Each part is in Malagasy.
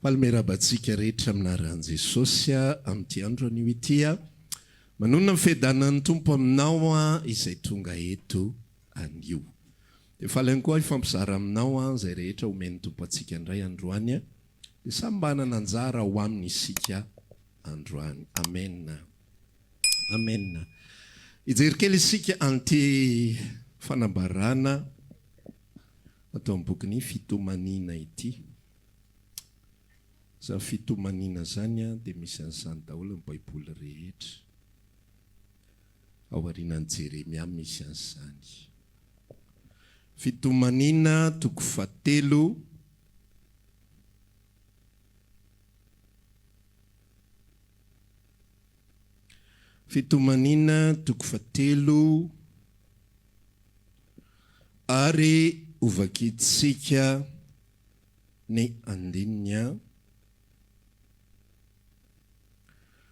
Palmerabatsika rehetra aminaran'i Jesosy amin'ity andro anio ity manonona mifiadanan'ny tompo aminao izay tonga eto anio. Dia falainy koa ifampizara aminao izay rehetra omen'ny tompo antsika indray androany dia samy manana anjara ho aminy isika androany. Amen. Amen. Ijery kely isika an'ity fanambarana atao amin'ny bokin'ny fitomanina ity. Za fitomanina zany dia misy an'izany daholo ny baiboly rehetra. Ao aorianan'i Jeremia misy an'izany. Fitomanina toko fahatelo. Fitomanina toko fahatelo ary ovakitsika ny andininy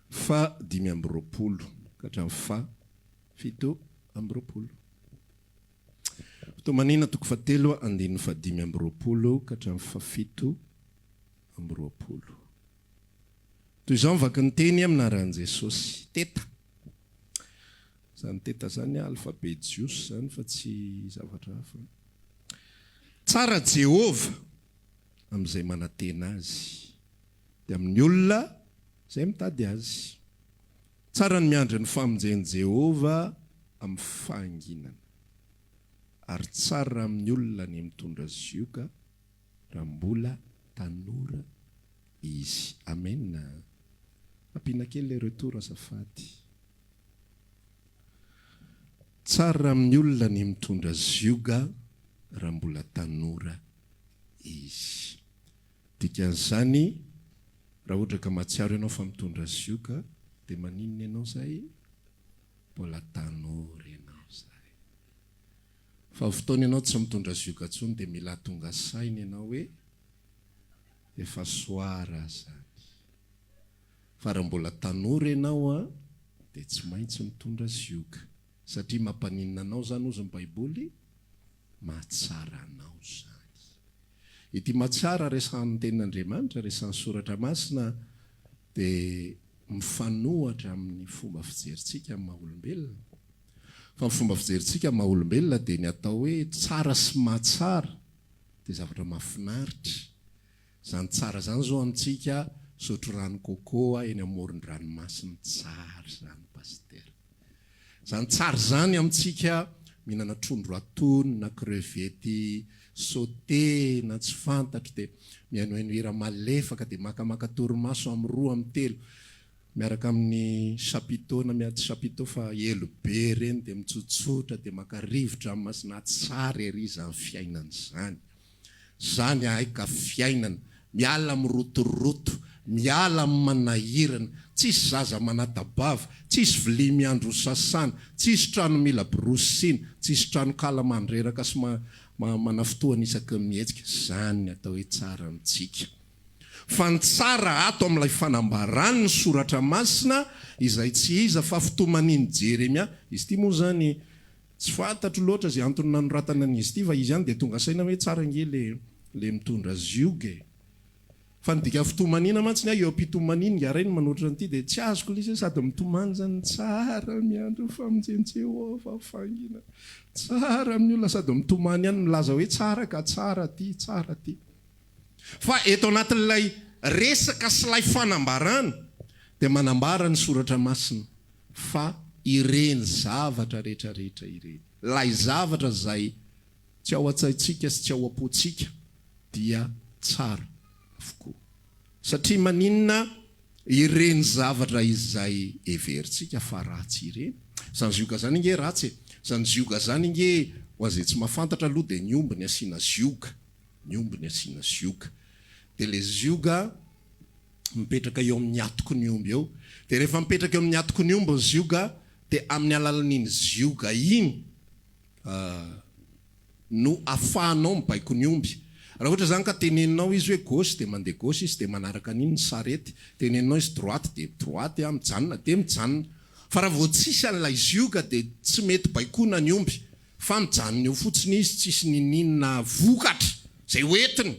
fa 5 ka hatramin'ny fa 7. Fitomanina toko fahatelo andininy fa 5 ka hatramin'ny fa 7. Toy izao mivaky ny teny aminaran'i Jesosy. Teta. Zany teta zany alphabet jios zany fa tsy zavatra hafa. Tsara Jehova amin'izay manantena azy dia amin'ny olona izay mitady azy. Tsara ny miandry ny famonjeny Jehova amin'ny fahanginana. Ary tsara amin'ny olona ny mitondra zioga raha mbola tanora izy. Amen. Ampiana kely ilay retour azafady. Tsara amin'ny olona ny mitondra zioga raha mbola tanora izy. Dikan'izany raha ohatra ka mahatsiaro ianao fa mitondra zioga dia maninona ianao zay? Mbola tanora ianao zay. Fa fotoana ianao tsy mitondra zioga intsony dia mila tonga saina ianao hoe efa soara zany. Fa raha mbola tanora ianao dia tsy maintsy mitondra zioga. Satria mampaninona anao zany ozy ny baiboly, mahatsara anao zany. Ity mahatsara resahan'ny tenin'Andriamanitra, resahan'ny soratra masina dia mifanohatra amin'ny fomba fijerintsika amin'ny maha-olombelona. Fa ny fomba fijerintsika amin'ny maha-olombelona dia ny atao hoe tsara sy mahatsara dia zavatra mahafinaritra. Zany tsara zany zao amintsika sotro rano coco eny amoron-dranomasina tsara zany pastera. Zany tsara zany amintsika mihinana trondro atono na crevette sauté na tsy fantatro dia mihainohaino hira malefaka dia makamaka torimaso amin'ny 2 amin'ny 3 miaraka amin'ny chapiteau na miady chapiteau fa elo be reny dia mitsotsotra dia maka rivotra amin'ny masina tsara ery zany fiainana zany. Zany aika fiainana miala amin'ny rotoroto, miala amin'ny manahirana, tsisy zaza manatabava, tsisy vilia miandro sasana, tsisy trano mila borosina, tsisy trano kala mandreraka sy manafotoana isaky mihetsika. Zany atao hoe tsara amintsika. Fa ny tsara ato amin'ilay fanambarany ny soratra masina izay tsy iza fa fitomaniny Jeremia. Izy ity moa zany tsy fantatro loatra izay antony nanoratana an'izy ity fa izy ihany dia tonga saina hoe tsara nge le mitondra zioga. Fa ny dika fitomanina mantsiny eo am-pitomanina gareny manoatra an'ity dia tsy azoko ilay sady mitomany zany tsara miandro famonjeny Jehova fangina. Tsara amin'ny olona sady mitomany ihany milaza hoe tsara ka tsara ty, tsara ty. Fa eto anatin'ilay resaka sy ilay fanambarana dia manambara ny soratra masina fa ireny zavatra rehetrarehetra ireny. Ilay zavatra izay tsy ao an-tsaintsika sy tsy ao am-potsika dia tsara avokoa. Satria maninona ireny zavatra izay everintsika fa ratsy ireny. Zany zioga zany nge ratsy. Zany zioga zany nge ho azay tsy mahafantatra aloha dia ny omby ny asiana zioga. Ny omby ny asiana zioga. Dia ilay zioga mipetraka eo amin'ny atoko ny omby eo. Dia rehefa mipetraka eo amin'ny atoko ny omby ny zioga dia amin'ny alalan'iny zioga iny no afahanao mibaiko ny omby. Raha ohatra zany ka teneninao izy hoe gauche dia mandeha gauche izy dia manaraka an'iny ny sarety. Teneninao izy droite dia droite, mijanona dia mijanona. Fa raha vao tsisy an'ilay zioga dia tsy mety baikona ny omby. Fa mijanona eo fotsiny izy tsisy ninina vokatra izay hoentiny.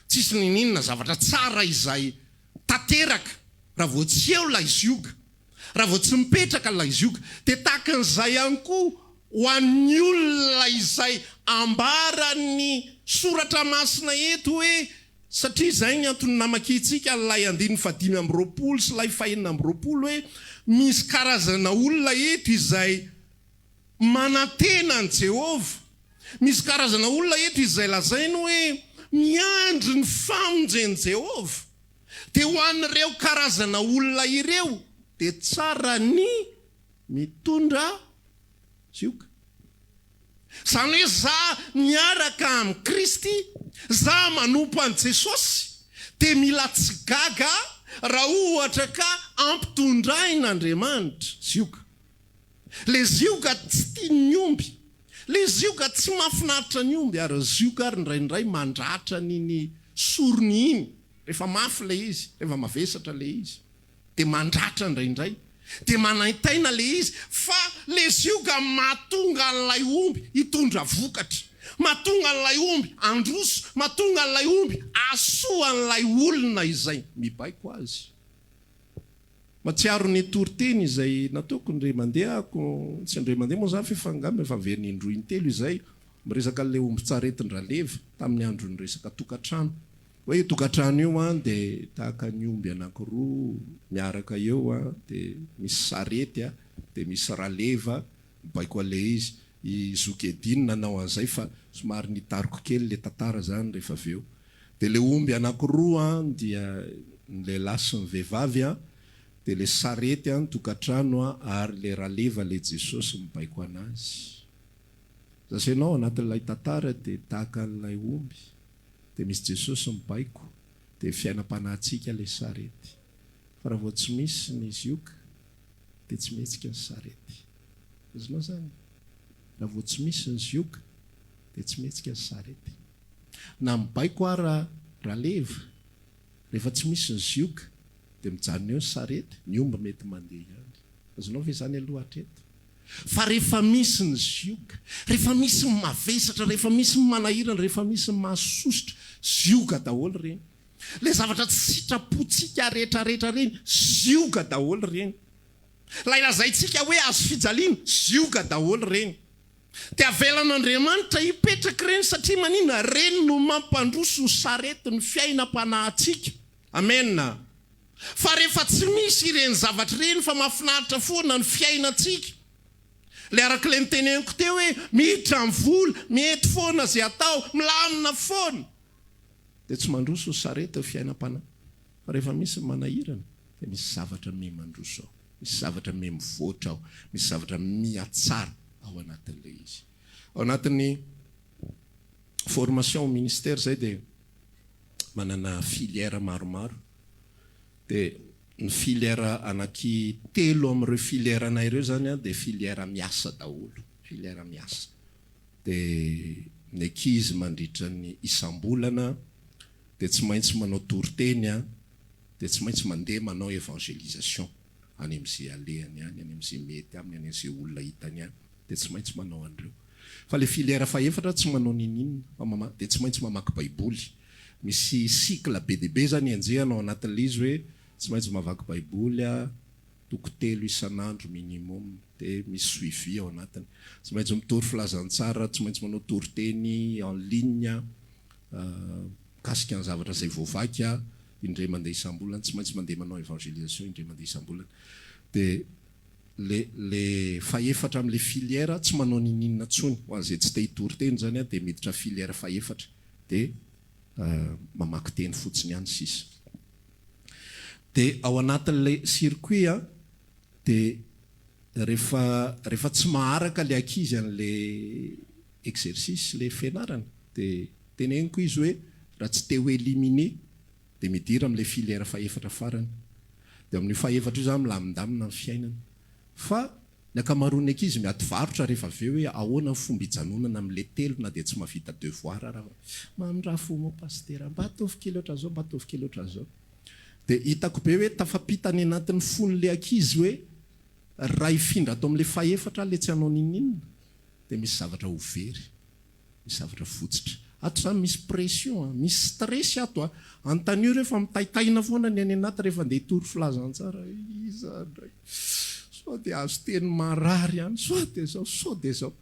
tsisy nininona zavatra tsara izay tateraka raha vao tsy eo la Zioga, raha vao tsy mipetraka la Zioga, dia takan'izay ihany koa ho an'ny olona izay ambarany soratra masina eto hoe satria izay ny antony namakitsika lay 520 sy lay 420 hoe misy karazana olona eto izay manantena an Jehova, misy karazana olona eto izay lazainy hoe miandry ny famonjeny Jehova. Dia ho an'ireo karazana olona ireo dia tsara ny mitondra Zioga. Izany hoe za miaraka amin'ny Kristy, za manompo an Jesosy, dia mila tsy gaga raha ohatra ka ampitondrain'Andriamanitra Zioga. Le Zioga tsy tia ny omby, le Zioga tsy mahafinaritra ny omby, ary Zioga ary indraindray mandratra niny sorony iny rehefa mafy le izy, rehefa mavesatra le izy, dia mandratra indraindray, dia manaitaina le izy. Fa le Zioga mahatonga an'ilay omby hitondra vokatra, mahatonga an'ilay omby androso, mahatonga an'ilay omby asoa an'ilay olona izay mibaiko azy. Matsiaro ny Toriteny izay nataoko indray mandehako, tsy indray mandeha moa za fifangamba efa very indroy intelo izay miresaka le omby tsaretin-draleva tamin'ny andro ny resaka tokantrano. Hoe tokantrano io dia tahaka ny omby anankiroa miaraka eo dia misy sarety dia misy raleva mibaiko ale izy. I Zokediny nanao an'izay fa somary nitariko kely le tantara zany rehefa avy eo. Dia le omby anankiroa dia ny lehilahy sy ny vehivavy dia le sarety ny tokantrano ary le raleva le Jesosy mibaiko anazy. Zasenao anatin'ilay tantara dia tahaka an'ilay omby, dia misy Jesosy mibaiko, dia fiainam-panahintsika le sarety. Fa raha vao tsy misy ny Zioga dia tsy mihetsika ny sarety. Azonao zany? Raha vao tsy misy ny Zioga dia tsy mihetsika ny sarety. Na mibaiko ara raleva, rehefa tsy misy ny Zioga dia mijanona eo ny sarety, ny omby mety mandeha ihany. Azonao ve zany aloha hatreto? Fa rehefa misy ny Zioga, rehefa misy ny mavesatra, rehefa misy ny manahirana, rehefa misy ny mahasosotra, Zioga daholo reny. Le zavatra tsy sitrapontsika rehetrarehetra reny, Zioga daholo reny. Lay lazaintsika hoe azo fijaliana, Zioga daholo reny. Dia avelan'Andriamanitra hipetraka reny satria manina reny no mampandroso ny sarety ny fiainam-panahintsika. Amen. Fa rehefa tsy misy ireny zavatra reny fa mahafinaritra foana ny fiainantsika, le arak'ilay niteneniko teo hoe miditra amin'ny vola, mety foana izay atao, milamina foana, dia tsy mandroso ny sarety ny fiainam-panahy. Fa rehefa misy manahirana dia misy zavatra me mandroso ao, misy zavatra me mivoatra ao, misy zavatra mihatsara ao anatin'ilay izy. Ao anatin'ny formation ministère zay dia manana filière maromaro. Dia ny filière anaky telo amin'ireo filière anay ireo zany dia filière miasa daholo, filière miasa. Dia ny ankizy mandritra ny isam-bolana dia tsy maintsy manao Toriteny dia tsy maintsy mandeha manao évangélisation any amin'izay alehany any, any amin'izay mety aminy, any amin'izay olona hitany any, dia tsy maintsy manao an'ireo. Fa le filière fahefatra tsy manao ninina, dia tsy maintsy mamaky baiboly. Misy cycle be dia be zany enjehanao anatin'ilay izy hoe tsy maintsy mavaky baiboly toko 3 isan'andro minimum, dia misy suivi ao anatiny. Tsy maintsy mitory filazantsara, tsy maintsy manao Toriteny en ligne kasika ny zavatra izay voavaky indray mandeha isam-bolana, tsy maintsy mandeha manao évangélisation indray mandeha isam-bolana. Dia le fahefatra amin'ilay filière tsy manao ninina tsony ho an'izay tsy te hitory-teny zany dia miditra filière fahefatra dia mamaky teny fotsiny ihany sisa. Dia ao anatin'ilay circuit dia rehefa tsy maharaka le ankizy an'ilay exercice le fianarana dia teneniko izy hoe raha tsy te ho éliminer dia midira amin'ilay filière fahefatra farany. Dia amin'ny fahefatra io zany milamindamina ny fiainana. Fa ny akamaroan'ny ankizy miaty varotra rehefa avy eo hoe ahoana ny fomba hijanonana amin'ilay telo na dia tsy mahavita devoir raha mandraha fo mo pasteur, mba ataovy kely oatra zao, mba ataovy kely oatra zao. Dia hitako be hoe tafapitany anatin'ny fon'ilay ankizy hoe raha hifindra ato amin'ilay fahefatra le tsy hanao ninina dia misy zavatra ho very, misy zavatra fotsitra ato zany misy pression, misy stress ato anontany rehefa mitaitaina foana ny any anaty rehefa ndeha hitory filazantsara izandray sao dia azo teny marary any sao dia zao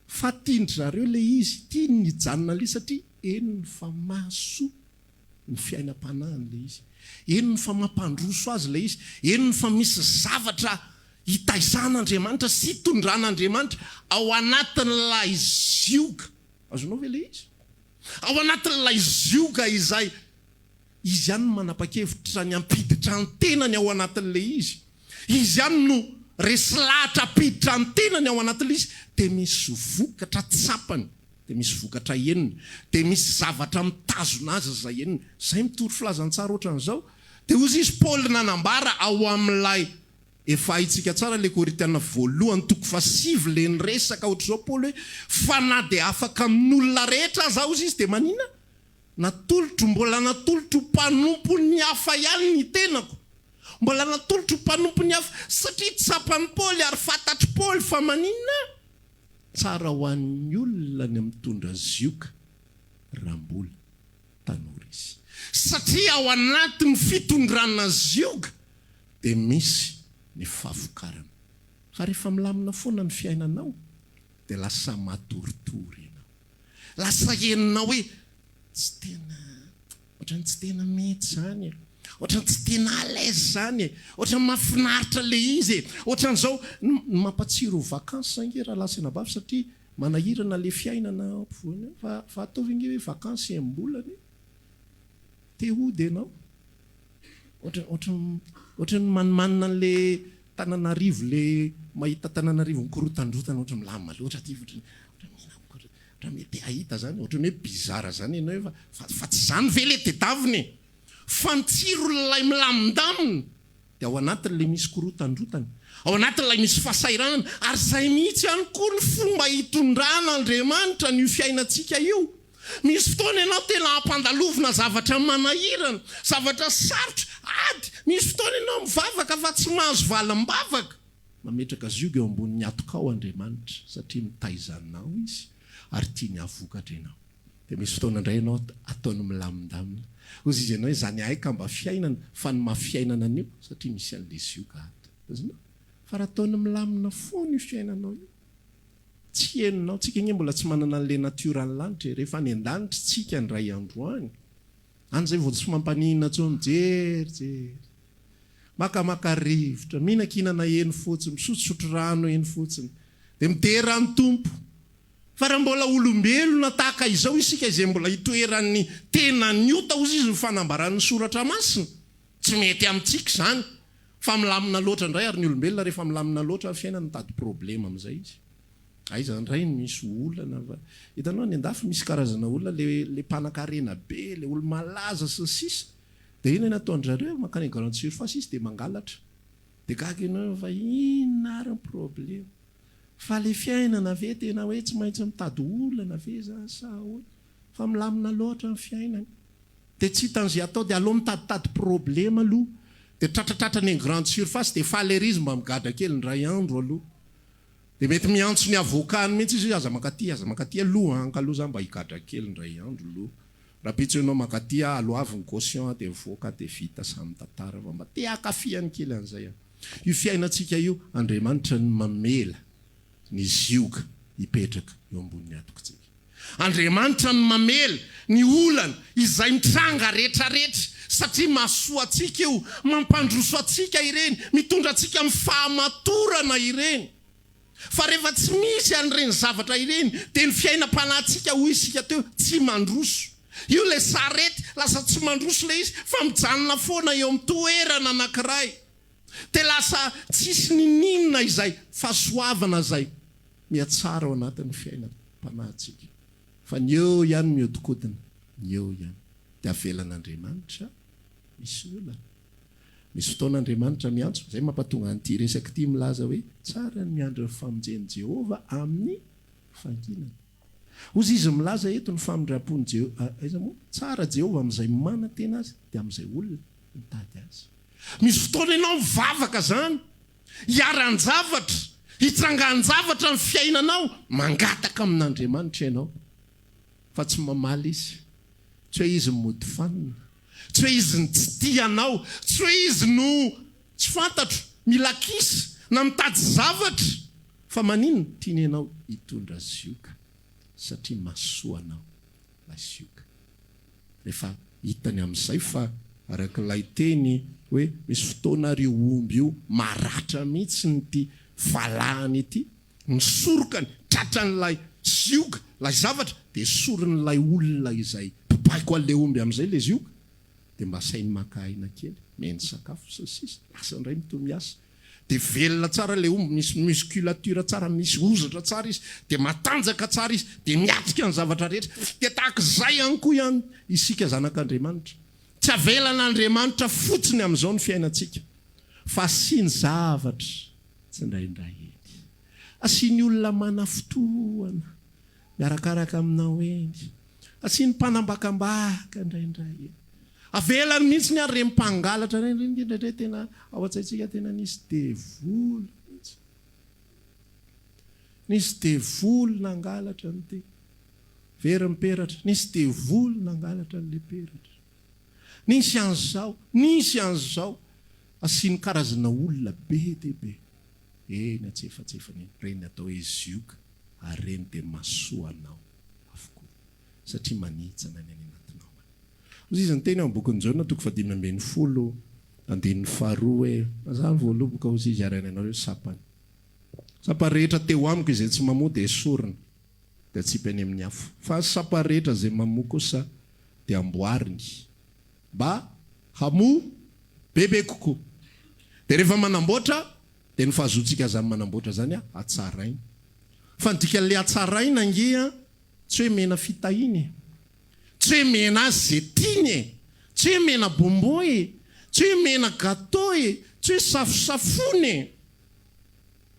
fa tiandry zareo le izy tia ny janona le satria eny ny fa mahasoa ny fiainam-panahiny le izy, eny ny fa mampandroso azy le izy, eny ny fa misy zavatra hitaizan'Andriamanitra sy tondran'Andriamanitra ao anatin'ilay zioga. Azonao ve le izy? Ao anatin'ilay zioga izay izy ihany no manapa-kevitra ny ampiditra ny tenany ao anatin'le izy. Izy ihany no resy lahatra ampiditra ny tenany ao anatin'le izy. Dia misy vokatra tsapany, dia misy vokatra enina, dia misy zavatra mitazona azy zay enina. Zay mitory filazantsara ohatran'izao. Dia ozy izy Paoly nanambara ao amin'ilay efa haitsika tsara le Korintena 1:7 le nyresaka ohatr'izao Paoly hoe fa na dia afaka amin'olona rehetra zaho izy dia manina natolotro, mbola natolotro mpanompo ny hafa ihany ny tenako, mbola natolotro mpanompo ny hafa satria tsapany Paoly ary fantatry Paoly fa manina tsara ho an'ny olona ny mitondra zioka raha mbola tanora izy, satria ao anatin'ny fitondrana zioga dia misy ny fahavokarana. Fa rehefa milamina foana ny fiainanao dia lasa matoritory ianao, lasa enina hoe tsy tena ohatrany tsy tena mety zany, ohatrany tsy tena alaise zany, ohatrany mahafinaritra le izy, ohatran'izao mampatsiro vakansy zange raha lasina bavy satria manahirana le fiainana ampovoany fa ataovy inge hoe vakansy am-bolany te hody ianao, ohatrany manimanina an'le Tananarivo le mahita Tananarivo mikorotandrotana ohatry milamina loatra ty ohatry mety ahita zany, ohatry hoe bizara zany ianao fa tsy zany ve le tedaviny, fa ny tsiron'ilay milamindamina dia ao anatin'le misy korotandrotana, ao anatin'ilay misy fahasairanana, ary zay mihitsy ihany koa ny fomba hitondrana Andriamanitra ny fiainantsika io. Misy fotoana ianao tena hampandalovina zavatra manahirana, zavatra sarotra ady, misy fotoana ianao mivavaka fa tsy mahazo valim-bavaka, mametraka zioga eo ambonin'ny atokao Andriamanitra satria mitaizanao izy ary tia ny havokatra ianao. Dia misy fotoana indray ianao ataony milamindamina, ozy izy ianao izany aika mba fiainana fa ny mahafiainana an'io satria misy an'le zioga ato. Fa raha ataony milamina foana io fiainanao io, tsy heninao, tsika inge mbola tsy manana an'le natiora ny lanitra, rehefa any an-danitra tsika ny ray androany an'izay vao tsy mampanihina tsao mijery makamaka rivotra, mihinan-kinana eny fotsiny, misotrosotro rano eny fotsiny dia midera ny tompo. Fa raha mbola olombelona tahaka izao isika izay mbola hitoeran'ny tena ny ota ozy izy ny fanambaran'ny soratra masina, tsy mety amintsika zany. Fa milamina loatra indray ary ny olombelona rehefa milamina loatra fiainana mitady problema amin'izay izy. Aiza indray misy olana, hitanao any an-dafy misy karazana olona le mpanan-karena be, le olo malaza sy sisa, dia ino nataon'ny zareo mankany grande surface izy dia mangalatra, dia gaga ianao fa inona ary ny problema, fa le fiainana ve tena hoe tsy maintsy mitady olana ve zany sa ahoana, fa milamina loatra ny fiainana. Dia tsy hitan'izay atao dia aloha mitaditady problema aloha, dia tratratratra ny grande surface dia falerisme mba migadra kely ny ray andro aloha. Dia mety miantso ny avokany mihitsy izy aza makaty aloha ankaloha zany mba higadra kely ndray andro aloha. Raha pitso ianao makaty alohavy ny caution dia voaka dia vita samy tantara fa mba te akafiany kely an'izay. Io fiainantsika io Andriamanitra ny mamela ny zioga hipetraka eo ambonin'ny atokontsika. Andriamanitra ny mamela ny olana izay mitranga rehetrarehetra satria mahasoa atsika io, mampandroso atsika ireny, mitondra atsika amin'ny fahamatorana ireny. Fa rehefa tsy misy an'ireny zavatra ireny dia ny fiainam-panahintsika hoy isika teo tsy mandroso. Io le sarety lasa tsy mandroso le izy fa mijanona foana eo amin'ny toerana anankiray. Dia lasa tsisy ninina izay fahasoavana izay mihatsara ao anatin'ny fiainam-panahintsika. Fa ny eo ihany miodikodina, ny eo ihany dia avelan'Andriamanitra misy olana. Misy fotoan'Andriamanitra miantso, izay mampatonga an'ity resaka ity milaza hoe tsara ny miandry ny famonjen'i Jehova amin'ny fanginana. Ozy izy milaza eto ny famindram-pon'i Jehova, aiza moa? Tsara Jehova amin'izay manantena azy dia amin'izay olona mitady azy. Misy fotoana ianao mivavaka zany, hiaran-javatra, hitrangan-javatra ny fiainanao, mangataka amin'Andriamanitra ianao. fa tsy mamaly izy, tsy hoe izy mody fanina, tsy hoe izy ny tsy tianao, tsy hoe izy no tsy fantatro mila kisy na mitady zavatra, fa maninona tiany ianao hitondra zioka satria masoanao la zioka. Rehefa hitany amin'izay fa arak'ilay teny hoe misy fotoana ry omby io maratra mihitsy ny ty valahany ity, misorokany tratran'ilay zioka lay zavatra dia soron'ilay olona izay pipaiko an'le omby amin'izay le zioka, dia mba sainy makahina kely meny sakafo sasisa lasa indray mitomiasa, dia velona tsara le omby, misy musculature tsara, misy ozatra tsara izy, dia matanjaka tsara izy, dia miatrika ny zavatra rehetra. Dia tahak'izay ihany koa ihany isika zanak'Andriamanitra, tsy avelan'Andriamanitra fotsiny amin'izao ny fiainantsika, fa asiany zavatra tsy indraindray edy, asiany olona mana fotoana miarakaraka aminao eny, asiany mpanambakambaka indraindray edy, avelany mihitsy ny ary mpangalatra indray tena ao an-tsaintsika tena nisy devoly mihitsy, nisy devoly nangalatra nyte very miperatra, nisy devoly nangalatra n'le peratra, nisy an'izao asiany karazana olona be dia be, eny atsefatsefany reny atao hoe zioka, ary reny dia masoanao avokoa satria manitsana ny any anatinao. Ozy izy ny teny amin'ny bokin'ny Jaona 5:12 hoe mazany voaloboka ozy izy arana ianao reo sapany rehetra teo amiko izay tsy mamoa dia esorina dia tsipy any amin'ny afo, fa sapa rehetra izay mamoa kosa dia amboariny mba hamoa bebe kokoa. Dia rehefa manamboatra dia ny fahazontsika zany manamboatra zany hatsaraina, fa ndika le hatsaraina ngia tsy hoe mena fitahiny, tsy hoe mena azy zay tiany, tsy hoe mena bomboy, tsy hoe mena gâteau, tsy hoe safosafony,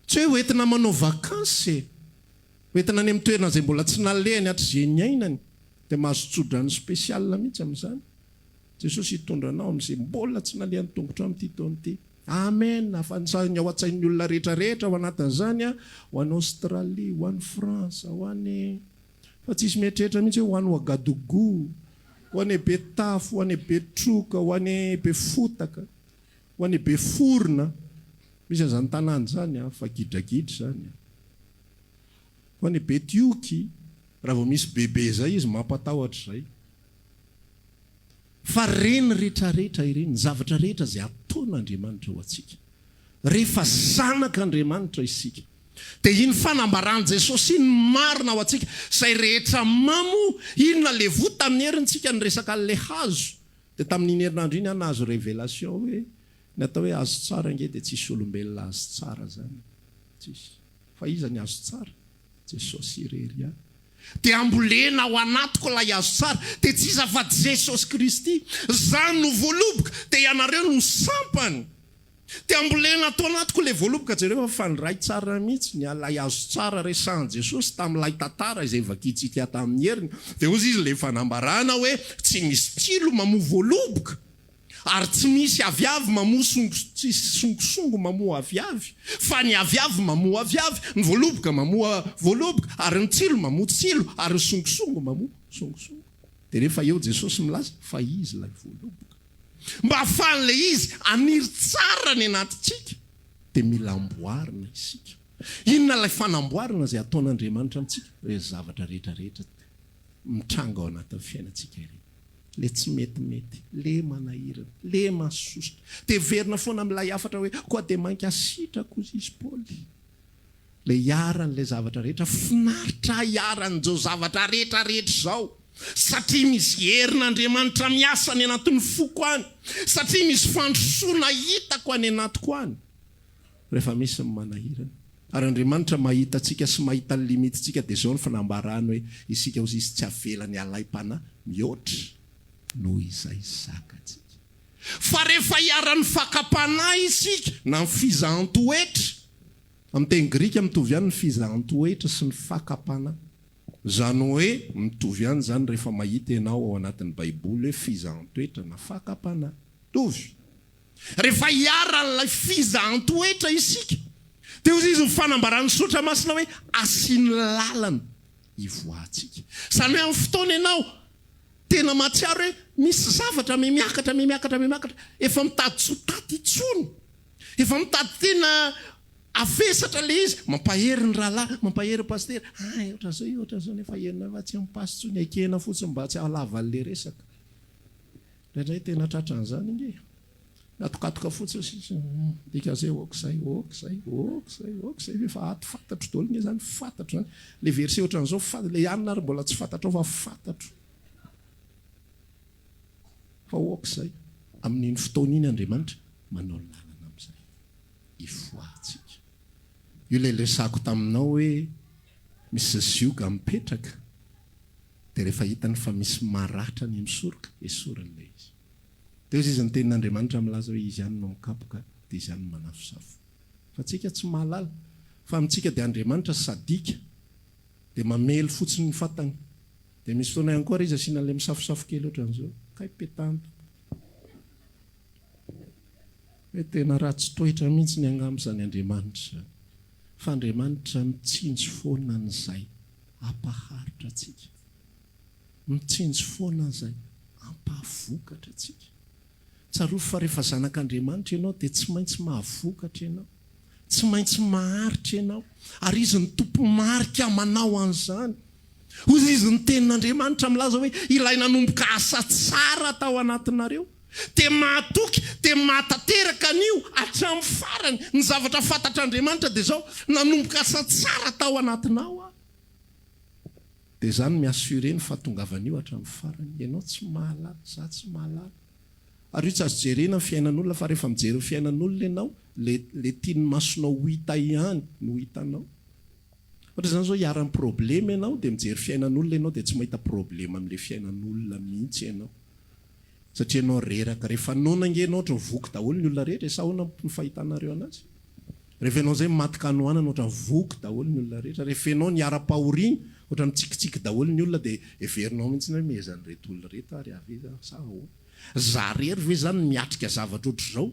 tsy hoe hoentina manao vakansy, hoentina any amin'ny toerana izay mbola tsy nalehany hatry izay niainany, dia mahazo tsodrany spesialina mihitsy amin'izany. Jesosy hitondranao amin'izay mbola tsy nalehany tongotra amin'ity taona ity. Amen. Afanisany ao an-tsain'ny olona rehetrarehetra ao anatin'izany, ho an'ny Australie, ho an'ny France, ho an'ny fa tsisy mieritreritra mihitsy hoe ho an'ny Ouagadougou, ho an'ny Betafo, ho an'ny Betroka, ho an'ny Befotaka, ho an'ny Beforona, misy an'izany tanàna zany fa gidragidra zany, ho an'ny Betioky, raha vao misy bebe zay izy mampatahotra zay. Fa reny rehetrarehetra ireny zavatra rehetra zay ataon'Andriamanitra ho antsika rehefa zanak'Andriamanitra isika, dia iny fanambarany Jesosy iny marina ho antsika, izay rehetra mamo inona le vo tamin'ny herintsika ny resaka le hazo, dia tamin'iny herinandro iny nahazo révélation hoe ny atao hoe azo tsara nge dia tsisy olombelona azo tsara zany, tsisy, fa iza ny azo tsara? Jesosy irery ihany. Dia ambolena ao anatiko ilay azo tsara, dia tsy iza fa Jesosy Kristy, zany no voaloboka, dia ianareo no sampany. Dia ambolena atao anatiko ilay voaloboka jereo fa nyray tsara mihitsy ny alay azo tsara resahan Jesosy tamin'ilay tantara izay vakitsika tamin'ny heriny. Dia ozy izy le fanambarana hoe tsy misy tsilo mamoa voaloboka, ary tsy misy aviavy mamoa songosongo mamoa aviavy, fa ny aviavy mamoa aviavy, ny voaloboka mamoa voaloboka, ary ny tsilo mamoa tsilo, ary ny songosongo mamoa songosongo. Dia rehefa eo Jesosy milaza fa izy ilay voaloboka, mba ahafahan'le izy aniry tsara ny anatintsika, dia mila amboarina isika. Inona ilay fanamboarina izay ataon'Andriamanitra amintsika? Hoe zavatra rehetrarehetra mitranga ao anatin'ny fiainantsika ireny, le tsy metimety, le manahirana, le masosotra, dia verina foana amin'ilay afatra hoe koa dia mainka asitrako izy Paoly. Le hiaran'ilay zavatra rehetra, finaritra hiaran'izao zavatra rehetrarehetra izao, satria misy herin'Andriamanitra miasa ny anatin'ny foko any, satria misy fandrosoana hitako any anatiko any. Rehefa misy ny manahirana, ary Andriamanitra mahita antsika sy mahita ny limitintsika, dia izao ny fanambarany hoe isika ozy izy tsy avelany alaim-pana mihoatra noho izay zakantsika. Fa rehefa hiaran'ny fakapanahy isika na ny fizahan-toetra, amin'ny teny Grika mitovy ihany ny fizahan-toetra sy ny fakapanahy. Zany hoe mitovy ihany zany rehefa mahita ianao ao anatin'ny Baiboly hoe fizahan-toetra na fakapanahy, mitovy. Rehefa hiaran'ilay fizahan-toetra isika, dia ozy izy ny fanambarany sotra masina hoe asiany lalana, ivoatsika. Zany hoe amin'ny fotoana ianao tena mahatsiaro hoe misy zavatra miakatra efa mitady tsotaty itsony, efa mitady tena avesatra le izy, mampahery ny rahalahy, mampahery paster. Ohatra zao nefa enina tsy ampasitsony akena fotsiny mba tsy halava le resaka. Indray tena tratran'izany nge. Atokatoka fotsiny dika zay okzay efa ato fantatro daholo nge zany, fantatro zany. Le verset ohatran'izao le anina ary mbola tsy fantatro fa fantatro. Fa okzay amin'iny fotoana iny Andriamanitra manao lalana amin'izay. Ifoatsika. Io le lesako taminao hoe misy zioga mipetraka, dia rehefa hitany fa misy maratra ny misoroka, esorany le izy. Dia izy ny tenin'Andriamanitra milaza hoe izy ihany no mikapoka, dia izy ihany no manafosafo. Fa tsika tsy mahalala, fa amintsika dia Andriamanitra sadika, dia mamely fotsiny ny fatany. Dia misy fotoana ihany koa izy asiana le misafosafo kely ohatran'izao, kay petanta. Hoe tena ratsy toetra mihitsy ny angamizany Andriamanitra. Fa Andriamanitra mitsinjo foana an'izay ampaharitra atsika. Mitsinjo foana an'izay ampavokatra atsika. Tsaroa fa rehefa zanak'Andriamanitra ianao dia tsy maintsy mahavokatra ianao, tsy maintsy maharitra ianao, ary izy ny tompo marika manao an'izany. Hoy izy ny tenin'Andriamanitra milaza hoe ilay nanomboka asa tsara tao anatinareo dia mahatoky, dia mahatateraka an'io hatramin'ny farany. Ny zavatra fantatr'Andriamanitra dia zao, nanomboka asa tsara tao anatinao aho. Dia zany miasure ny fahatongavan'io hatramin'ny farany. Ianao tsy mahalala, za tsy mahalala. Ary io tsy azo jerena ny fiainan'olona, fa rehefa mijery fiainan'olona ianao, le tiany masonao ho hita ihany no hitanao. Ohatra zany zao hiara-ny problema ianao dia mijery fiainan'olona ianao dia tsy mahita problema amin'le fiainan'olona mihitsy ianao. Satria ianao reraka. Rehefa nonange ianao ohatra voky daholo ny olona rehetra, sa ahoana ny fahitanareo anazy? Rehefa ianao zay matika anohanana ohatra voky daholo ny olona rehetra. Rehefa ianao niara-pahoriana ohatra mitsikitsiky daholo ny olona dia everinao mihitsy hoe mezany reto olona reto ary avy sa ahoana. Zarery ve zany miatrika zavatra ohatr'izao?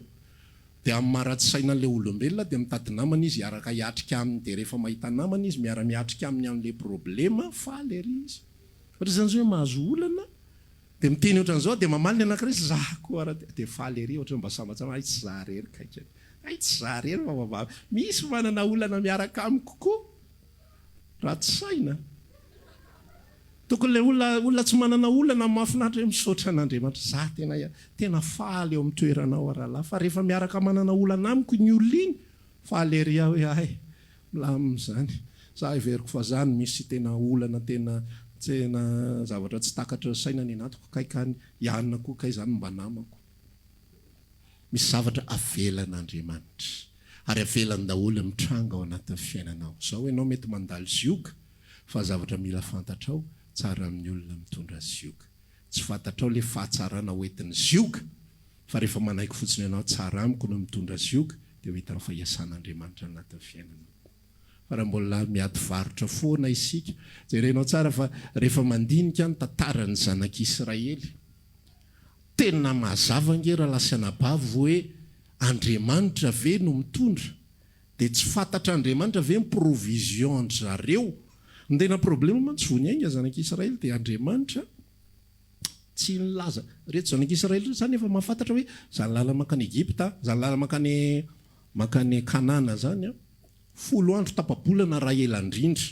Dia amin'ny maratsaina le olombelona dia mitady namana izy hiaraka hiatrika aminy, dia rehefa mahita namana izy miara-miatrika aminy amin'le problema, faly ery izy. Ohatra zany zao hoe mahazo olana dia miteny ohatran'izao dia mamaly ny anankiray izy, za koa ara dia faly ery ohatra mba sambatsama, ay tsy za rery kaiky. Ay tsy za rery fa misy manana olana miaraka amiko kokoa. Ratsy saina. Tokony le olona tsy manana olana mahafinaritra hoe misaotra an'Andriamanitra. Za tena faly eo amin'ny toeranao aralahy. Fa rehefa miaraka manana olana amiko ny olona iny, faly ery aho hoe ay milamina izany. Za everiko fa zany misy tena olana tena zavatra tsy takatra saina ny anatiko, kaikany ianona koa kay zany mba namako. Misy zavatra avelan'Andriamanitra, ary avelany daholo mitranga ao anatin'ny fiainanao. Zao ianao mety mandalo zioga, fa zavatra mila fantatrao tsara amin'ny olona mitondra zioga. Tsy fantatrao le fahatsarana hoentin'ny zioga, fa rehefa manaiky fotsiny ianao tsara amiko no mitondra zioga, dia ho hitanao fa iasan'Andriamanitra anatin'ny fiainanao. Fa raha mbola miady varotra foana isika, jerenao tsara fa rehefa mandinika ny tantaran'ny zanak'Israely, tena mazava nge raha lasanabavy hoe Andriamanitra ve no mitondra, dia tsy fantatra Andriamanitra ve ny provision zareo. Ny tena problema mantsy voniainga zanak'Israely dia Andriamanitra tsy nilaza. Reto zanak'Israely zany efa mahafantatra hoe zany lala makany Egypta, zany lala makany Kanana zany 10 andro tapabolana raha ela indrindra.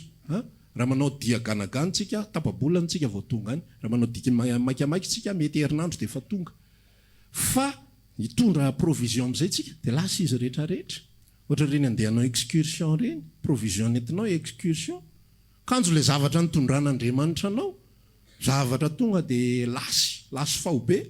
Raha manao dia ganagana tsika, tapabolana tsika vao tonga any. Raha manao diky maikamaika tsika mety herinandro dia efa tonga. Fa hitondra provision amin'izay tsika dia lasa izy rehetra rehetra. Ohatra reny andeha hanao excursion reny, provision nentinao excursion. Kanjo le zavatra nitondran'Andriamanitra anao, zavatra tonga dia lasy fahobe.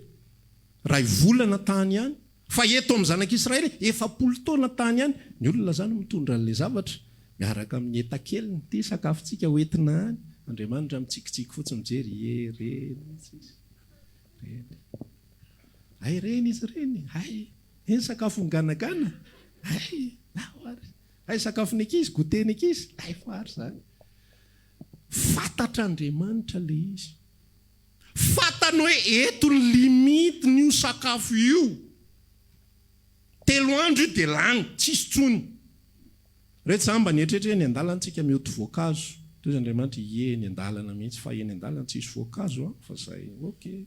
Ray volana tany ihany. Fa eto amin'ny zanak'Israely 70 taona tany ihany. Ny olona zany mitondra le zavatra miaraka amin'ny etan-keliny, ty sakafontsika hoentina any. Andriamanitra mitsikitsiky fotsiny mijery ay reny izy reny, ay sakafo ganagana, ay sakafo ny ankizy, goûter ny ankizy, ay fary zany. Fantatr'Andriamanitra le izy. Fantany hoe eto ny limite n'io sakafo io. 3 andro io dia lany, tsisy tsony. Rehetra samy mba nietrehitra ny andalantsika mioty voankazo, toy Andriamanitra eny an-dalana mihitsy fa eny an-dalana tsisy voankazo fa zay okay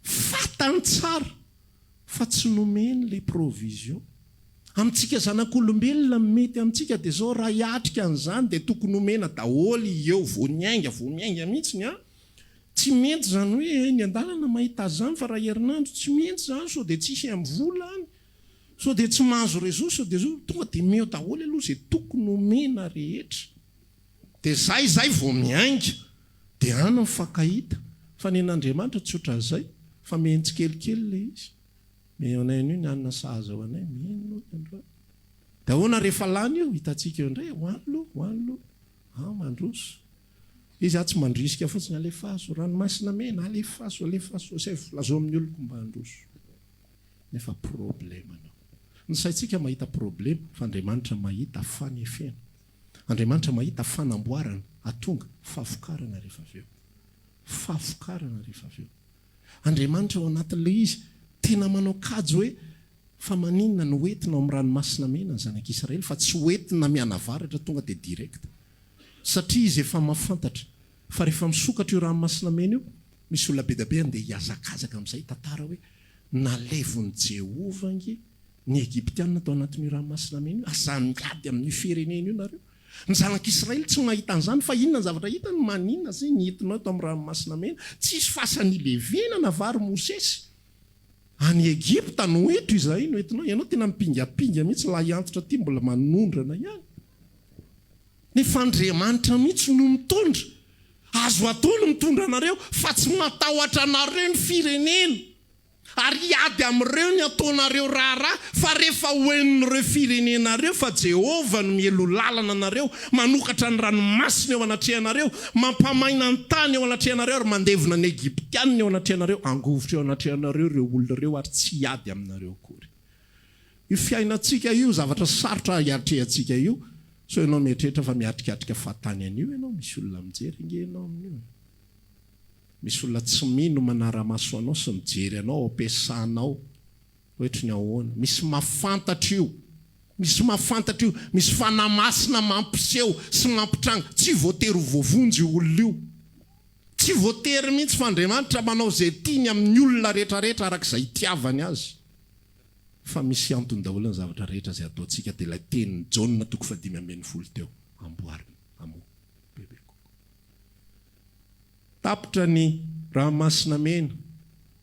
fatany tsara fa tsy nomeny le provision amintsika zanak'olombelona mety amintsika dia zao raha hiatrika an'izany dia tokony homena daholy eo voamiainga mihitsy tsy mety zany hoe eny an-dalana mahita zany fa raha herinandro tsy mety zany sao dia tsisy amin'ny vola any sao dia tsy mahazo réseau sao dia zao tonga dia meo daholy aloha zay tokony homena rehetra dia zay vao miainga dia any mifankahita fa ny an'Andriamanitra tsy ohatran'izay fa mihitsy kelikely le izy meonay io ny anina sahaza ho anay mino dia ahoana rehefa lany io hitantsika eo indray hoanlo mandroso izy tsy mandrisika fotsiny alefaso ranomasina mena alefaso zay lazao amin'ny oloko mba handroso nefa problema anao ny saintsika mahita problema fa Andriamanitra mahita fanefena Andriamanitra mahita fanamboarana atonga fahafokarana rehefa aveo Andriamanitra ao anatin'ilay izy tena manao kajo hoe fa maninona no hoentina ao amin'ny ranomasina mena ny zanak'Israely fa tsy hoentina mianavaratra tonga dia direct satria izy efa mahafantatra fa rehefa misokatra io ranomasina mena io misy olona be dabe andeha hiazakazaka amin'izay tantara hoe nalevon'ny Jehovah ny Egiptianina tao anatin'io ranomasina mena io azamiady amin'ny firenena io nareo ny zanak'Israely tsy mahita an'izany fa inona ny zavatra hitany maninona zay ny hitinao tao amin'ny ranomasina mena tsisy fasan'ilevena na vary Mosesy any Egipta no eto izay no entinao ianao tena mipingapinga mihitsy la hiantitra ty mbola manondrana ihany nefa Andriamanitra mihitsy no mitondra azo atao no mitondra anareo fa tsy matahotra anareo ny firenena ary ady amin'ireo ny ataonareo raharaha fa rehefa hoenin'ireo firenenareo fa Jehovah no mielo lalana anareo manokatra ny ranomasina eo anatrehanareo mampamaina ny tany eo anatrehanareo ary mandevona ny Egiptianina eo anatrehanareo angovotra eo anatrehanareo ireo olona ireo ary tsy ady aminareo akory io fiainantsika io zavatra sarotra hiatrehantsika io so ianao mieritreritra fa miatrikatrika fatany an'io ianao misy olona mijery ingenao amin'io misy olona tsy mino manara-maso anao sy mijery anao ampiasanao ohatry ny ahoana misy mahafantatra io misy fanamasina mampiseho sy mampitranga tsy voatery voavonjy olona io tsy voatery mihitsy fa Andriamanitra manao zay tiany amin'ny olona rehetrarehetra arak'izay itiavany azy fa misy antony daholo ny zavatra rehetra zay ataontsika dia ilay tenin'ny Jaona 5:10 teo amboarina amo bebeko tapitra ny ranomasina mena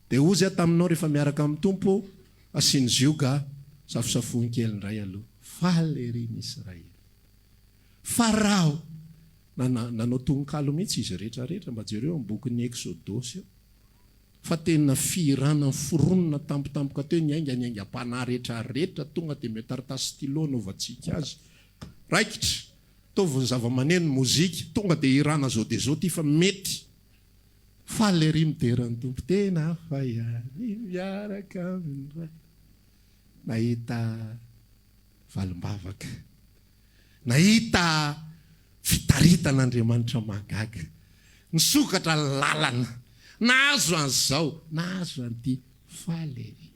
dia ozy taminao rehefa miaraka amin'ny tompo asiany Zioga safosafoiny kely indray aloha faly ery ny Israely Farao nanao tononkalo mihitsy izy rehetrarehetra mba jereo amin'ny bokin'ny Exodosy fa tena firana foronona tampotampoka teo ny aingam-panahy rehetrarehetra tonga dia metarita stylo naovantsika azy raikitra tovy zava-maneno mozika tonga dia irana zao dia zao ty fa mety faly ery mideran'ny tompo tena afahany miaraka amin'ray nahita valimbavaka nahita fitaritan'Andriamanitra magaga nisokatra lalana nahazo an'izao nahazo an'ity faly ery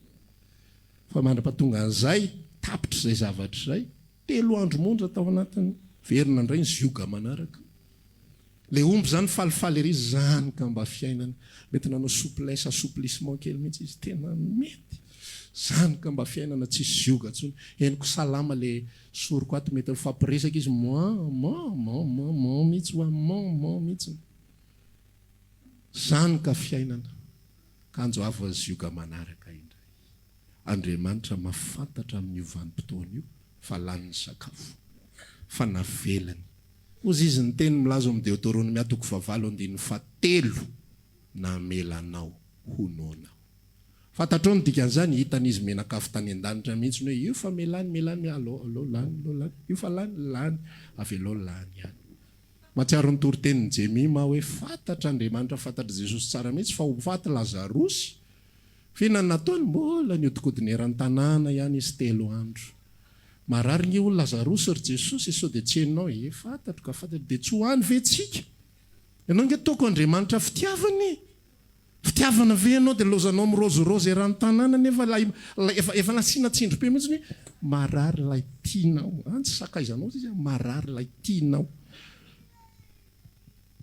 fa mandra-pahatonga an'izay tapitra izay zavatra izay 3 andro monja tao anatin'ny verina indray ny Zioga manaraka le omby zany falifaly ery zany ka mba fiainana mety nanao assouplissement kely mihitsy izy tena mety zany ka mba fiainana tsisy Zioga tsony eniko salama le soroko ato mety fampiresaka izy mihitsy mihitsy zany ka fiainana kanjo avo Zioga manaraka indray Andriamanitra mahafantatra amin'ny vanim-potoana io fa lany ny sakafo fa navelany ozy izy ny teny milazo amin'ny Deutéronome 9:7 namelanao hononao fantatrao ny dikan'izany hitan'izy menakafo tany an-danitra mihitsy hoe io fa melany lany io fa lany avelao lany ihany matsiaro ny Toriteny ny Jemima hoe fantatra Andriamanitra fantatra Jesosy tsara mihitsy fa ho faty Lazarosy fihinany nataony mbola nihodikodineran'ny tanàna ihany izy 3 andro marary ny olona Lazarosy ry Jesosy sao dia tsy henonao fantatro ka fantatra dia tsy hoany ventsika ianao nge toko Andriamanitra fitiavana ve ianao dia lozanao mirozorozy eran'ny tanàna nefa efa nasiana tsindrom-pe mihitsy hoe marary lay tianao tsy sakaizanao izy marary lay tianao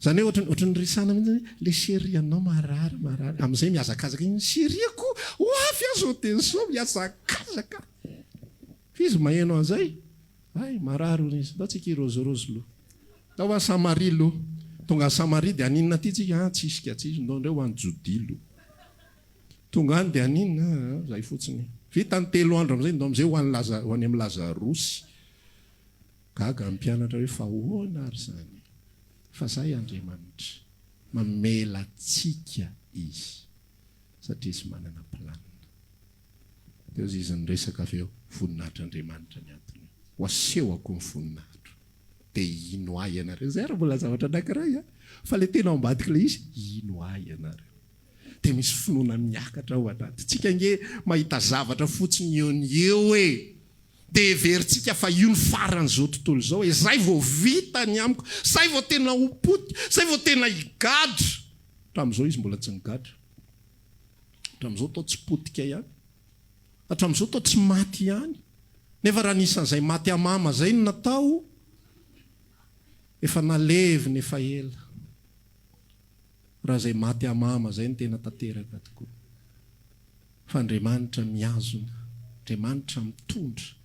Zany hoe ohatrany risana mihitsy le serianao marary amin'izay miazakazaka iny seriako hoafy azo teny sao miazakazaka fizy maheno an'izay ay marary hoy izy tsika irozorozy loha tao Samaria loha tonga Samaria dia aninona ty tsika tsisika tsisy ndreo ho any Jodia tonga any dia aninona zay fotsiny vita ny 3 andro amin'izay ndo amin'izay ho any amin'ny Lazarosy gaga ny mpianatra hoe fa hoana ary zany fa zay Andriamanitra mamela tsika izy satria izy manana planina dia izy nyresaka avy eo voninahitr'Andriamanitra ny antony ho asehoko ny voninahitro dia ino ahy ianareo zay raha mbola zavatra anankiray fa le tena ao ambadika le izy ino ahy ianareo dia misy finoana miakatra ao anaty tsika nge mahita zavatra fotsiny eo hoe dia heverintsika fa io ny faran'izao tontolo izao hoe zay vao vita ny amiko zay vao tena hopoty zay vao tena higadro hatramin'izao izy mbola tsy nigadro hatramin'izao tao tsy potika ihany hatramin'izao tao tsy maty ihany nefa raha nisan'izay maty amama zay no natao efa naleviny efa ela raha zay maty amama zay no tena tanteraka tokoa fa Andriamanitra miazona Andriamanitra mitondra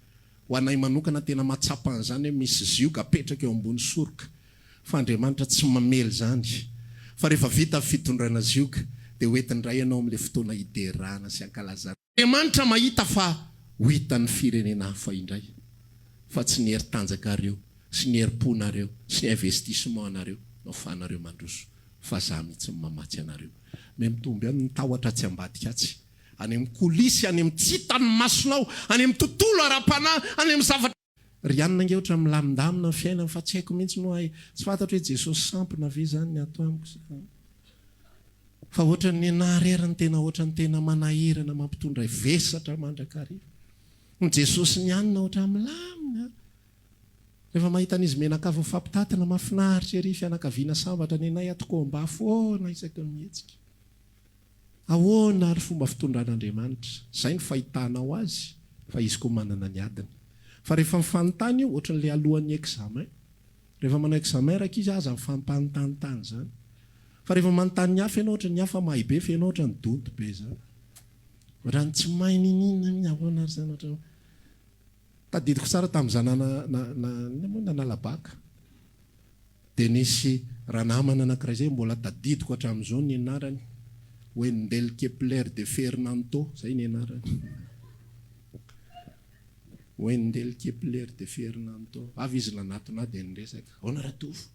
ho anay manokana tena matsapa an'izany hoe misy zioga apetraka eo ambony soroka fa Andriamanitra tsy mamely zany fa rehefa vita fitondrana zioga dia hoentiny ray ianao amin'ilay fotoana hiderana sy ankalazana Andriamanitra mahita fa ho hitan'ny firenena hafa indray fa tsy ny hery-tanjakareo sy ny herim-ponareo sy ny investissement anareo no fanareo mandroso fa za mihitsy mamatsy anareo me mitomby any nitahotra tsy ambadika atsy any amin'ny kolisy any amin'ny tsitany masonao any amin'ny tontolo ara-panahy any amin'ny zavatra ry anina nge ohatra milamindamina ny fiainana fa tsy haiko mihitsy no hay tsy fantatra hoe Jesosy sampona ve zany ny ato amiko fa ohatra ny naharerany tena ohatra ny tena manahirana mampitondra vesatra mandrakariva ny Jesosy ny anina ohatra milamina rehefa mahita an'izy menakava fampitatana mahafinaritra ery fianakaviana sambatra ny anay atoko mba foana isaky ny mihetsika ahoana ary fomba fitondran'Andriamanitra zay ny fahitanao azy fa izy koa manana ny adiny fa rehefa mifanontany io ohatra n'le alohan'ny examen rehefa manao examen raka izy aza mifampanontanitany zany fa rehefa manontany ny hafa ianao ohatra ny hafa mahay be fa ianao ohatra ny donto be zany ohatra ny tsy mahay ninina mihitsy ahoana ary zany ohatra tadidiko tsara tamin'izany nanalabaka dia nisy ranamana anankiray zay mbola tadidiko hatramin'izao ny anarany Wendell Kepler de Fernando zay ny anarany Wendell Kepler de Fernando avy izy lanatona dia niresaka ahoana ratofo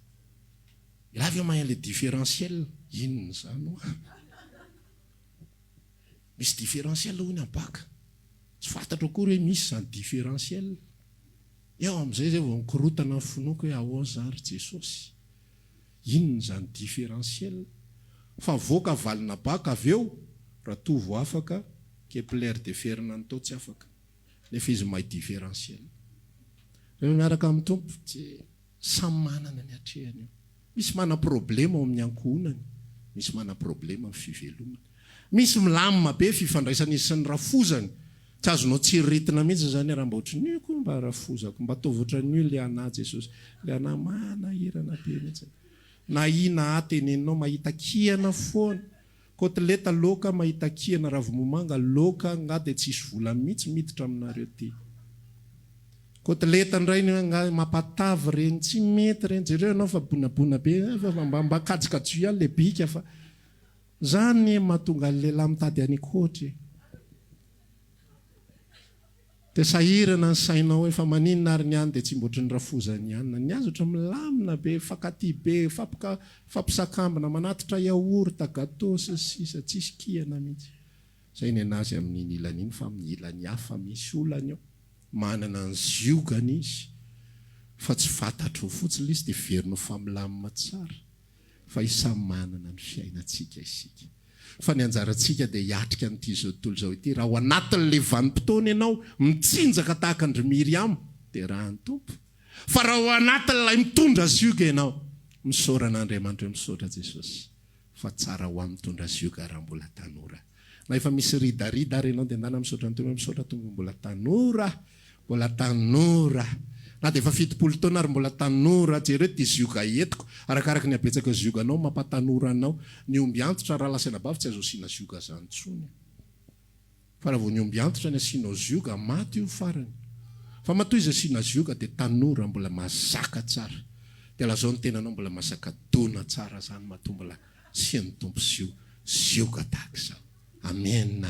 ilavy eo mahay le différentiel inona zany misy différentiel hoy ny abaka tsy fantatra akory hoe misy zany différentiel eo amin'izay zay vao mikorotana ny fonoko hoe ahoana zary Jesosy inona zany différentiel fa voaka valina baka avy eo raha tovo afaka Kepler de Fernando tsy afaka nefa izy mahay différentiel rehefa miaraka amin'ny tompo samy manana ny hatrehany io misy mana problema ao amin'ny ankohonany misy mana problema amin'ny fivelomany misy milamina be fifandraisana izy sy ny rafozany tsy azonao tsiriretina mihitsy zany raha mba ohatry ny koa mba rafozako mba ataovy ohatry ny le anà Jesosy le anà manahirana be mihitsy na ina ateneninao mahita kiana foana kotleta loka mahita kiana ravimomanga loka nga dia tsisy vola mihitsy miditra aminareo ty kotleta ndray mampatavy reny tsy mety reny jereo anao fa bonabona be mba kajikajy ihany le bika fa zany mahatonga ny lehilahy mitady anikoatra dia sahirana ny sainao hoe fa maninona ary ny any dia tsy mboatry ny rafozany ihany ny azy oatra milamina be fakaty be fampisakambina manatitra yaourta gâteau sisa tsisy kiana mihitsy zay ny anazy amin'iny ilany iny fa amin'ny ilany hafa misy olany eo manana ny ziogany izy fa tsy fantatro fotsiny izy dia verino familamina tsara fa isamy manana ny fiainantsika isika fa ny anjarantsika dia hiatrika n'ity zao tontolo zao ity raha ho anatin'le vanim-potoana ianao mitsinjaka tahaka andry Miriam dia raha ny tompo fa raha ho anatin'ilay mitondra zioga ianao misaoran'Andriamanitra misaotra Jesosy fa tsara ho amin'ny mitondra zioga raha mbola tanora na efa misy ridarida ary ianao dia andana misaotra ny tompo misaotra tompo mbola tanora na dia efa 70 taona ary mbola tanora jereo ty zioga etiko arakaraka ny abetsaka zioga anao mampatanora anao ny omby antitra raha lasana bavy tsy azo asiana zioga zany tsony fa raha vao ny omby antitra ny asianao zioga maty io farany fa matoy izy asiana zioga dia tanora mbola mazaka tsara dia lazao ny tenanao mbola mazaka dona tsara zany matoa mbola siany tompo zioga tahaka izao amen.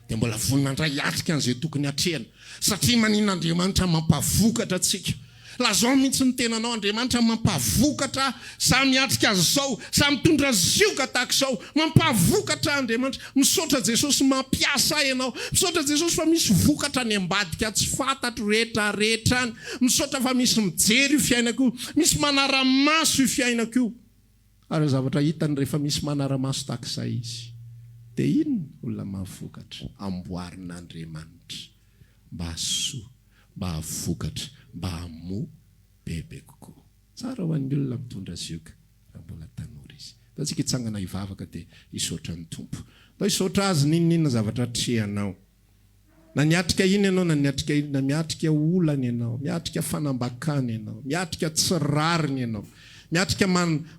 Dia mbola voninandray atrika an'izay tokony hatrehana satria manin'Andriamanitra mampavokatra antsika lazao mihitsy ny tenanao Andriamanitra mampavokatra samy miatrika azy izao samy mitondra zioga tahaka izao mampavokatra Andriamanitra misaotra Jesosy mampiasa ianao misaotra Jesosy fa misy vokatra ny ambadika tsy fantatro rehetrarehetra any misaotra fa misy mijery io fiainako io misy manara-maso io fiainako io ary zavatra hitany rehefa misy manara-maso tahaka izay izy dia inona olona mahavookatra amboarin'Andriamanitra mba hasoa mba havokatra mba hamo bebe kokoa tsara ho an'ny olona mitondra zioga raha mbola tanora izy fa tsika hitsangana hivavaka dia hisaotra ny tompo fa hisaotra azy ninona zavatra trehanao na niatrika iny ianao na niatrika iny na miatrika olana ianao miatrika fanambakana ianao miatrika tsirariny ianao miatrika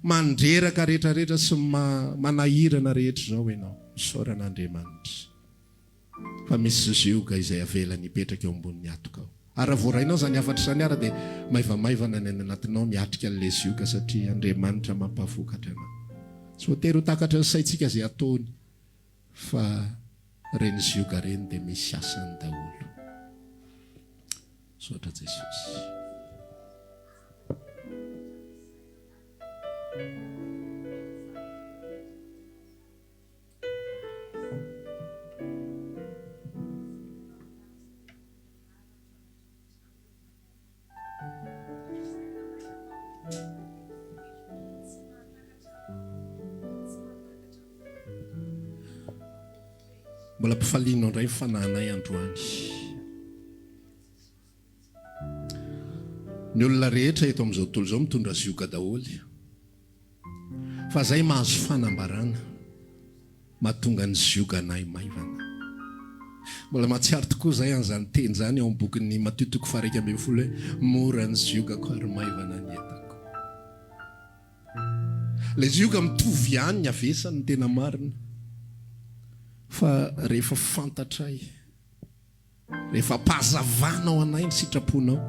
mandreraka rehetrarehetra sy manahirana rehetra izao ianao misaoran'Andriamanitra fa misy zioga izay avelany hipetraka eo ambonin'ny atoka ao ary raha voarainao zany afatra izany ara dia maivamaivana ny anatinao miatrika an'ilay zioga satria Andriamanitra mampavokatra anao tsy voatery ho takatra ny saintsika izay ataony fa reny zioga reny dia misy asany daholo misaotra Jesosy. Mbola mpifalianao indray mifananay androany ny olona rehetra eto amin'izao tontolo izao mitondra zioga daholy fa zay mahazo fanambarana mahatonga ny zioga anay maivana mbola mahatsiaro tokoa zay an'izany teny zany ao am-bokin'ny Matio 7:12 hoe mora ny ziogako ary maivana ny entako. Le zioga mitovy ihany ny avesany tena marina fa rehefa fantatray rehefa pahazavanao anay ny sitraponao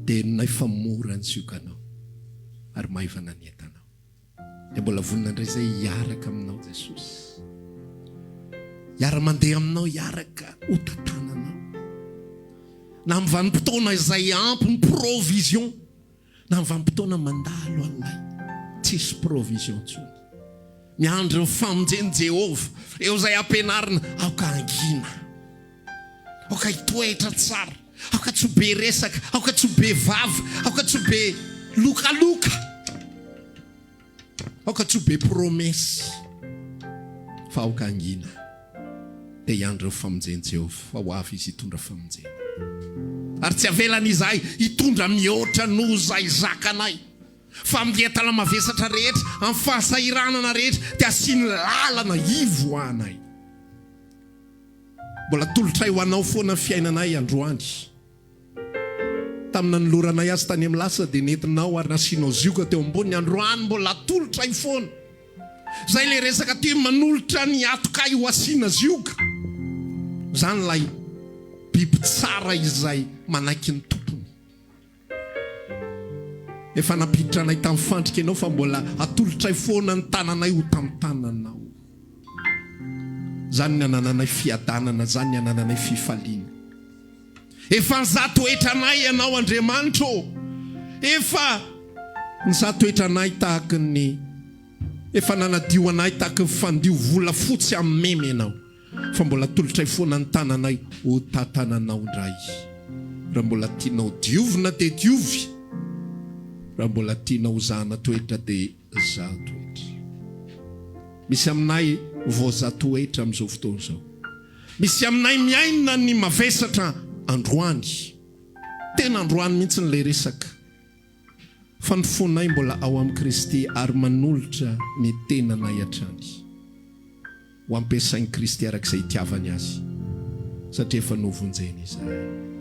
dia nay fa mora ny zioganao ary maivana ny entanao dia mbola vonina indray zay hiaraka aminao Jesosy hiara-mandeha aminao hiaraka ho tantananao na amin'ny vanim-potoana izay ampy ny provision na amin'ny vanim-potoana mandalo anay tsisy provision tsony miandry ny famonjeny Jehova eo zay ampianarina aoka angina aoka hitoetra tsara aoka tsy be resaka aoka tsy be vava aoka tsy be lokaloka aoka tsy be promesy fa aoka angina dia hiandry ny famonjeny Jehova fa ho avy izy hitondra famonjeny ary tsy avelany izahay hitondra mihoatra noho izay zakanay fa mientana mavesatra rehetra amin'ny fahasahiranana rehetra dia asiany lalana ivo anay mbola tolotray ho anao foana fiainanay androany tamina noloranay azy tany amin'ny lasa dia nentinao ary nasianao zioga teo ambony androany mbola tolotray foana zay le resaka ty manolotra ny atokay ho asiana zioga zany lay biby tsara izay manaiky ny tompony efa napiditra anay tamin'ny fandrika ianao fa mbola atolotray foana ny tananay ho tamin'ny tananao zany ny anananay fiadanana zany ny anananay fifaliana efa nizatoetra anay ianao Andriamanitra efa nizatoetra anay tahaka ny efa nanadio anay tahaka ny fandio vola fotsy amin'ny meme ianao fa mbola tolotray foana ny tananay ho tantananao indray raha mbola tianao diovina dia diovy raha mbola tianao zahana toetra dia zaho toetra misy aminay voazatoetra amin'izao fotoana izao misy aminay miaina ny mavesatra androany tena androany mihitsy ny le resaka fa ny fonay mbola ao amin'ny Kristy ary manolotra ny tenanay hatrany ho ampiasain'i Kristy arak'izay itiavany azy satria efa novonjeny izahay